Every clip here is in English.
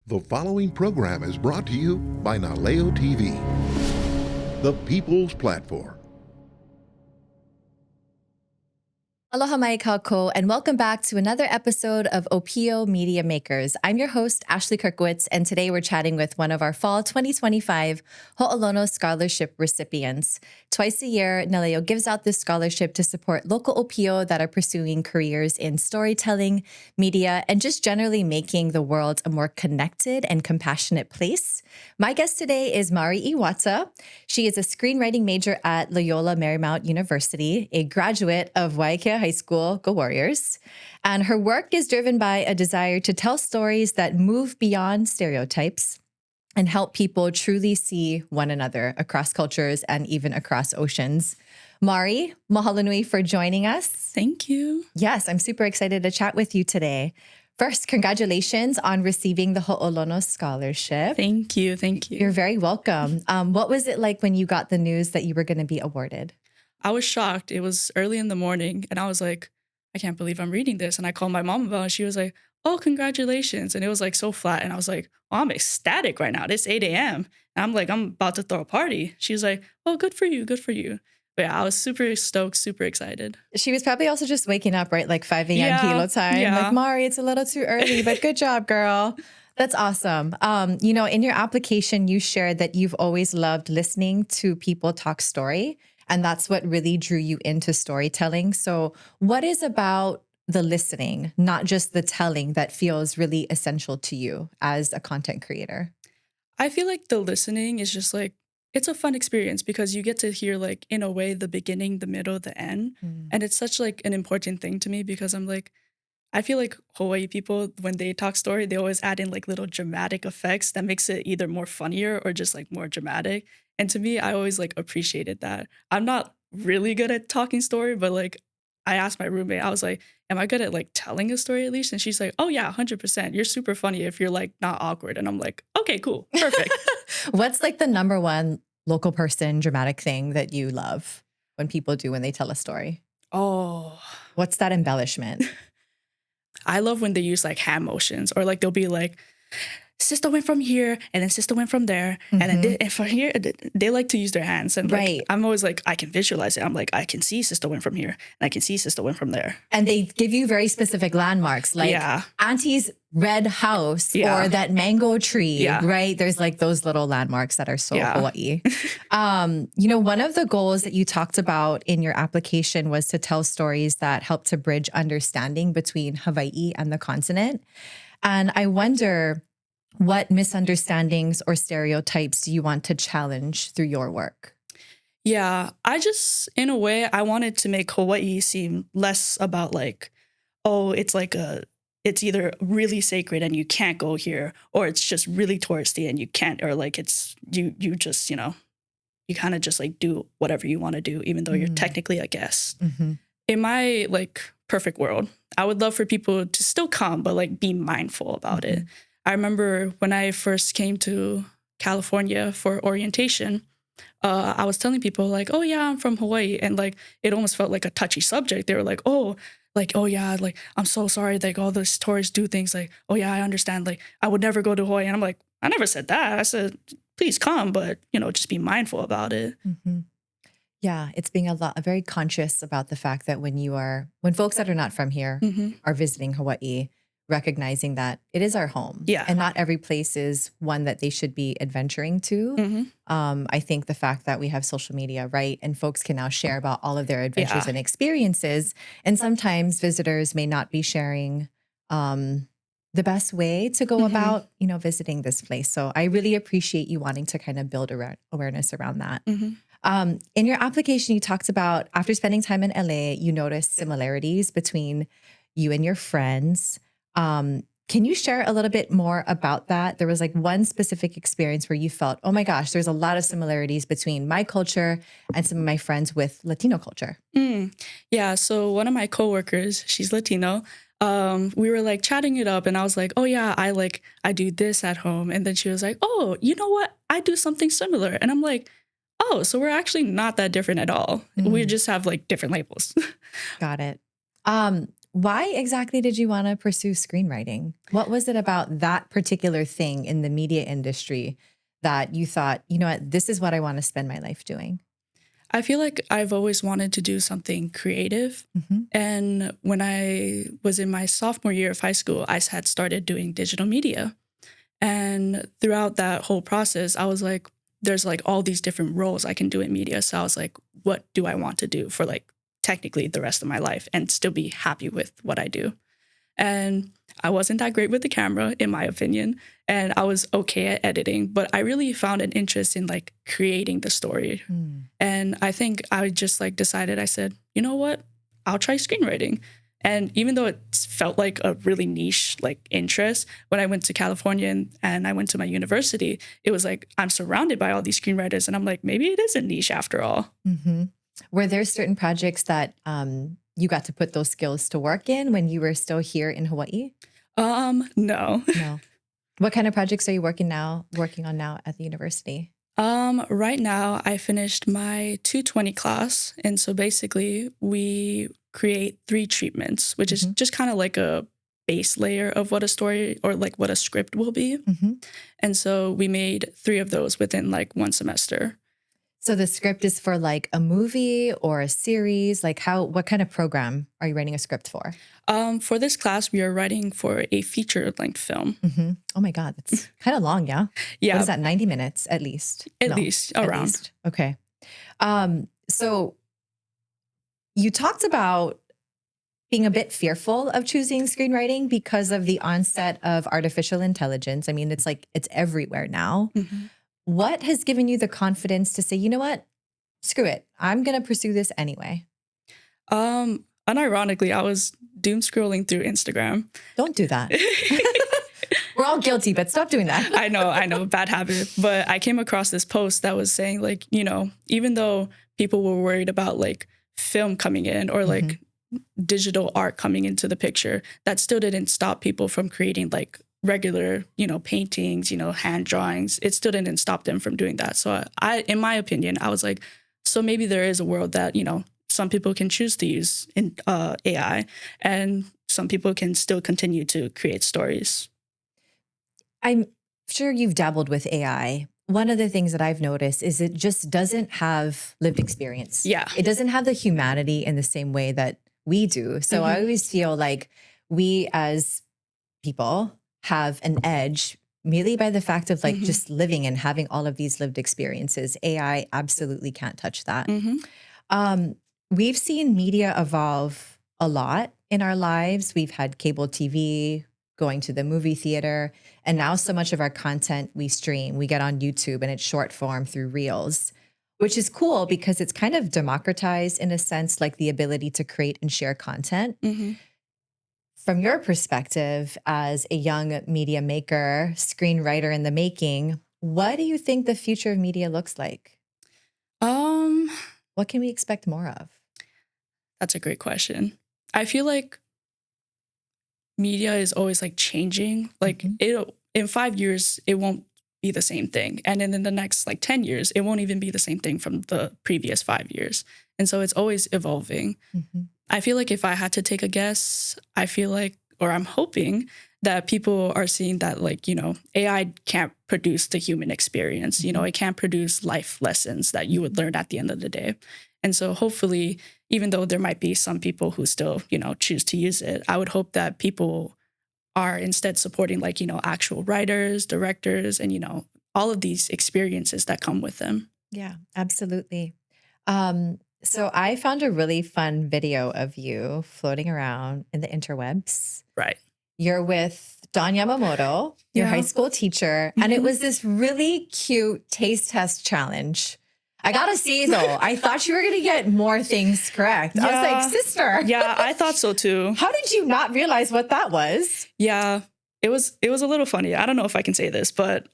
The following program is brought to you by NLTV, the People's Platform. Aloha mai kākou, and welcome back to another episode of Ōpio Media Makers. I'm your host, Ashley Kirkowitz, and today we're chatting with one of our Fall 2025 Ho'olono Scholarship recipients. Twice a year, NLTV gives out this scholarship to support local Ōpio that are pursuing careers in storytelling, media, and just generally making the world a more connected and compassionate place. My guest today is Mari Iwata. She is a screenwriting major at Loyola Marymount University, a graduate of Waiakea High School, go Warriors. And her work is driven by a desire to tell stories that move beyond stereotypes and help people truly see one another across cultures and even across oceans. Mari, mahalo nui for joining us. Thank you. Yes, I'm super excited to chat with you today. First, congratulations on receiving the Ho'olono Scholarship. Thank you. Thank you. You're very welcome. What was it like when you got the news that you were going to be awarded? I was shocked. It was early in the morning and I was like, I can't believe I'm reading this. And I called my mom about it. And she was like, oh, congratulations. And it was like so flat. And I was like, oh, I'm ecstatic right now. It's 8 a.m. And I'm like, I'm about to throw a party. She was like, oh, good for you. Good for you. But yeah, I was super stoked, super excited. She was probably also just waking up, right? Like 5 a.m. Kilo time. Yeah. Like, Mari, it's a little too early, but good job, girl. That's awesome. In your application, you shared that you've always loved listening to people talk story. And that's what really drew you into storytelling. So what is about the listening, not just the telling, that feels really essential to you as a content creator? I feel like the listening is just like, it's a fun experience because you get to hear like, in a way, the beginning, the middle, the end. And it's such like an important thing to me because I'm like, I feel like Hawaii people, when they talk story, they always add in like little dramatic effects that makes it either more funnier or just like more dramatic. And to me, I always like appreciated that. I'm not really good at talking story, but like I asked my roommate, I was like, am I good at like telling a story at least? And she's like, oh yeah, 100%. You're super funny if you're like not awkward. And I'm like, okay, cool. Perfect. What's like the number one local person dramatic thing that you love when people do when they tell a story? Oh, what's that embellishment? I love when they use like hand motions or like they'll be like, sister went from here and then sister went from there. And then and from here, they like to use their hands. And like, I'm always like, I can visualize it. I'm like, I can see sister went from here and I can see sister went from there. And they give you very specific landmarks like Auntie's red house or that mango tree, right? There's like those little landmarks that are so Hawaii. One of the goals that you talked about in your application was to tell stories that help to bridge understanding between Hawaii and the continent. And I wonder, what misunderstandings or stereotypes do you want to challenge through your work? Yeah, in a way, I wanted to make Hawaii seem less about like, oh, it's either really sacred and you can't go here, or it's just really touristy and you can't, or like it's, you just, you kind of just like do whatever you want to do, even though you're technically a guest. In my like perfect world, I would love for people to still come, but like be mindful about it. I remember when I first came to California for orientation, I was telling people like, oh yeah, I'm from Hawaii. And like, it almost felt like a touchy subject. They were like, oh yeah, like, I'm so sorry. Like all those tourists do things like, oh yeah, I understand. Like I would never go to Hawaii. And I'm like, I never said that. I said, please come, but just be mindful about it. Yeah, it's being very conscious about the fact that when folks that are not from here are visiting Hawaii, recognizing that it is our home. And not every place is one that they should be adventuring to. I think the fact that we have social media, right? And folks can now share about all of their adventures and experiences. And sometimes visitors may not be sharing the best way to go about, visiting this place. So I really appreciate you wanting to kind of build awareness around that. In your application, you talked about after spending time in LA, you noticed similarities between you and your friends. Can you share a little bit more about that? There was like one specific experience where you felt, oh my gosh, there's a lot of similarities between my culture and some of my friends with Latino culture. Yeah. So one of my coworkers, she's Latino. We were like chatting it up and I was like, oh yeah, I do this at home. And then she was like, oh, you know what? I do something similar. And I'm like, oh, so we're actually not that different at all. We just have like different labels. Got it. Why exactly did you want to pursue screenwriting? What was it about that particular thing in the media industry that you thought, you know what, this is what I want to spend my life doing? I feel like I've always wanted to do something creative. And when I was in my sophomore year of high school, I had started doing digital media. And throughout that whole process, I was like, there's like all these different roles I can do in media. So I was like, what do I want to do for like technically the rest of my life and still be happy with what I do? And I wasn't that great with the camera, in my opinion. And I was okay at editing, but I really found an interest in like creating the story. And I think I just like decided, I said, you know what, I'll try screenwriting. And even though it felt like a really niche like interest, when I went to California and I went to my university, it was like, I'm surrounded by all these screenwriters. And I'm like, maybe it is a niche after all. Were there certain projects that you got to put those skills to work in when you were still here in Hawaii? No. No. What kind of projects are you working on now at the university? Right now, I finished my 220 class. And so basically, we create 3 treatments, which is just kind of like a base layer of what a story or like what a script will be. And so we made 3 of those within like 1 semester. So the script is for like a movie or a series? Like what kind of program are you writing a script for? For this class, we are writing for a feature-length film. Oh my God, that's kind of long, yeah? Yeah. What is that, 90 minutes at least? At least, around. Okay. So you talked about being a bit fearful of choosing screenwriting because of the onset of artificial intelligence. I mean, it's everywhere now. What has given you the confidence to say, you know what, screw it, I'm going to pursue this anyway? Unironically, I was doom scrolling through Instagram. Don't do that. We're all guilty, but stop doing that. I know, bad habit. But I came across this post that was saying like, you know, even though people were worried about like film coming in or like digital art coming into the picture, that still didn't stop people from creating like regular, you know, paintings, you know, hand drawings. It still didn't stop them from doing that. So in my opinion, I was like, so maybe there is a world that, you know, some people can choose to use in AI and some people can still continue to create stories. I'm sure you've dabbled with AI. One of the things that I've noticed is it just doesn't have lived experience. Yeah. It doesn't have the humanity in the same way that we do. So I always feel like we as people have an edge merely by the fact of like just living and having all of these lived experiences. AI absolutely can't touch that. We've seen media evolve a lot in our lives. We've had cable TV, going to the movie theater, and now so much of our content we stream. We get on YouTube and it's short form through Reels, which is cool because it's kind of democratized in a sense, like the ability to create and share content. From your perspective as a young media maker, screenwriter in the making, what do you think the future of media looks like? What can we expect more of? That's a great question. I feel like media is always like changing. Like in 5 years, it won't be the same thing. And then in the next like 10 years, it won't even be the same thing from the previous 5 years. And so it's always evolving. I feel like if I had to take a guess, I feel like, or I'm hoping that people are seeing that like, you know, AI can't produce the human experience. You know, it can't produce life lessons that you would learn at the end of the day. And so hopefully, even though there might be some people who still, you know, choose to use it, I would hope that people are instead supporting like, you know, actual writers, directors, and, you know, all of these experiences that come with them. Yeah, absolutely. So I found a really fun video of you floating around in the interwebs. Right. You're with Don Yamamoto, your high school teacher, and it was this really cute taste test challenge. I gotta say though, I thought you were gonna get more things correct. I was like, sister. Yeah, I thought so too. How did you not realize what that was? Yeah, it was a little funny. I don't know if I can say this, but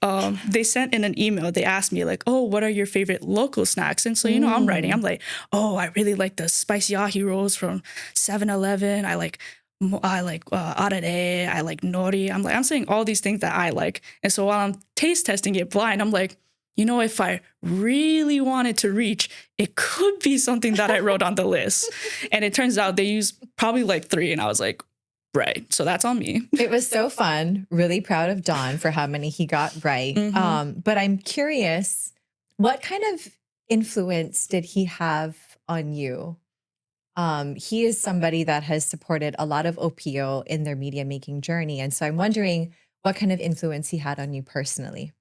they sent in an email. They asked me like, oh, what are your favorite local snacks? And so, you know, I'm writing. I'm like, oh, I really like the spicy ahi rolls from 7-Eleven. I like arare. I like nori. I'm saying all these things that I like. And so while I'm taste testing it blind, I'm like, if I really wanted to reach, it could be something that I wrote on the list. And it turns out they used probably like 3. And I was like, right. So that's on me. It was so fun. Really proud of Don for how many he got right. But I'm curious, what kind of influence did he have on you? He is somebody that has supported a lot of Ōpio in their media making journey. And so I'm wondering what kind of influence he had on you personally.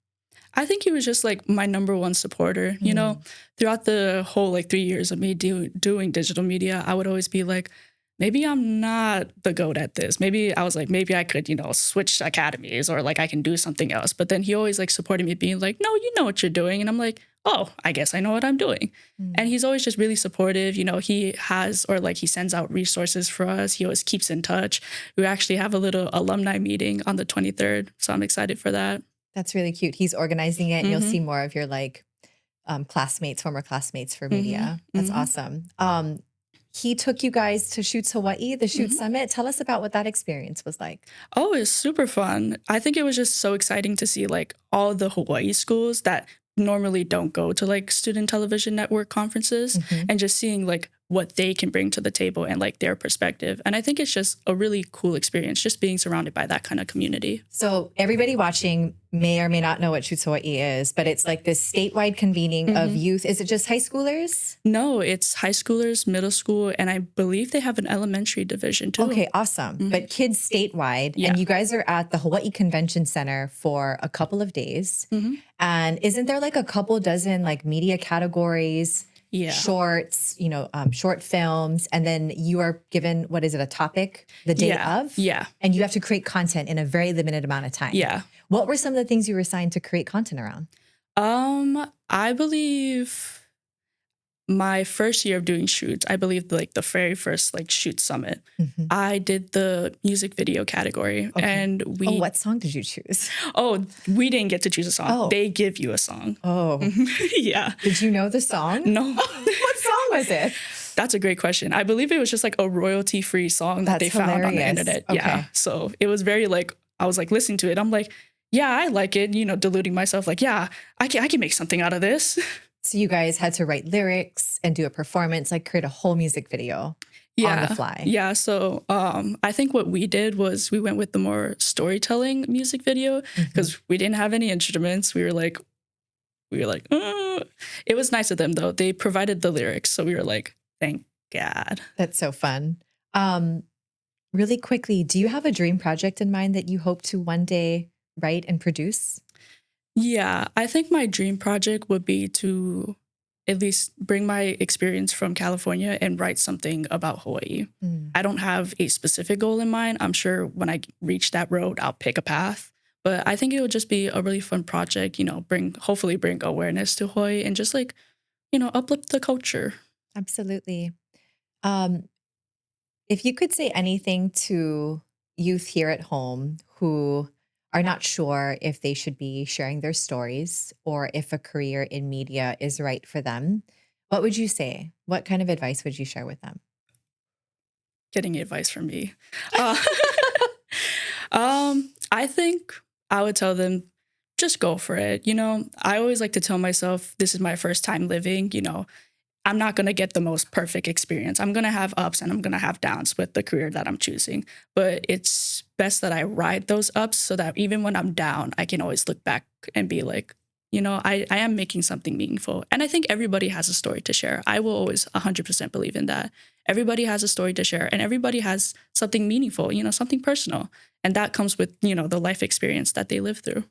I think he was just like my number one supporter. Throughout the whole like 3 years of me doing digital media, I would always be like, maybe I'm not the GOAT at this. Maybe I was like, maybe I could, switch academies or like I can do something else. But then he always like supported me being like, no, you know what you're doing. And I'm like, oh, I guess I know what I'm doing. And he's always just really supportive. He has, or like he sends out resources for us. He always keeps in touch. We actually have a little alumni meeting on the 23rd. So I'm excited for that. That's really cute. He's organizing it and you'll see more of your like former classmates for media. That's awesome. He took you guys to Shoots Hawaii, the Shoot Summit. Tell us about what that experience was like. Oh, it was super fun. I think it was just so exciting to see like all the Hawaii schools that normally don't go to like Student Television Network conferences and just seeing like what they can bring to the table and like their perspective. And I think it's just a really cool experience just being surrounded by that kind of community. So everybody watching may or may not know what Shoots Hawaii is, but it's like this statewide convening of youth. Is it just high schoolers? No, it's high schoolers, middle school, and I believe they have an elementary division too. Okay, awesome. But kids statewide, and you guys are at the Hawaii Convention Center for a couple of days. And isn't there like a couple dozen like media categories? Shorts, short films, and then you are given, what is it, a topic the day of? And you have to create content in a very limited amount of time. What were some of the things you were assigned to create content around? I believe my first year of doing shoots, I believe like the very first like shoot summit, I did the music video category. And what song did you choose? Oh, we didn't get to choose a song. They give you a song. Yeah. Did you know the song? No. What song was it? That's a great question. I believe it was just like a royalty-free song that they found on the internet. Yeah. So it was very like, I was like listening to it. I'm like, yeah, I like it, deluding myself like, yeah, I can make something out of this. So you guys had to write lyrics and do a performance, like create a whole music video on the fly. Yeah. So I think what we did was we went with the more storytelling music video because we didn't have any instruments. We were like, It was nice of them though. They provided the lyrics. So we were like, thank God. That's so fun. Really quickly, do you have a dream project in mind that you hope to one day write and produce? Yeah, I think my dream project would be to at least bring my experience from California and write something about Hawaii. I don't have a specific goal in mind. I'm sure when I reach that road, I'll pick a path. But I think it would just be a really fun project, hopefully bring awareness to Hawaii and just like, uplift the culture. Absolutely. If you could say anything to youth here at home who are not sure if they should be sharing their stories or if a career in media is right for them, what would you say? What kind of advice would you share with them? Getting advice from me. I think I would tell them, just go for it. I always like to tell myself, this is my first time living, I'm not going to get the most perfect experience. I'm going to have ups and I'm going to have downs with the career that I'm choosing. But it's best that I ride those ups so that even when I'm down, I can always look back and be like, I am making something meaningful. And I think everybody has a story to share. I will always 100% believe in that. Everybody has a story to share and everybody has something meaningful, something personal. And that comes with, the life experience that they live through.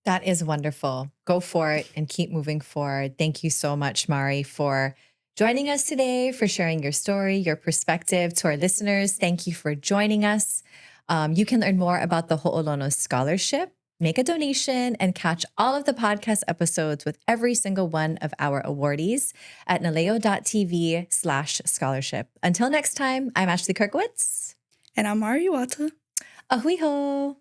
That is wonderful. Go for it and keep moving forward. Thank you so much, Mari, for joining us today, for sharing your story, your perspective. To our listeners, thank you for joining us. You can learn more about the Ho'olono Scholarship, make a donation, and catch all of the podcast episodes with every single one of our awardees at naleo.tv/scholarship. Until next time, I'm Ashley Kirkowitz. And I'm Mari Iwata. Ahui ho.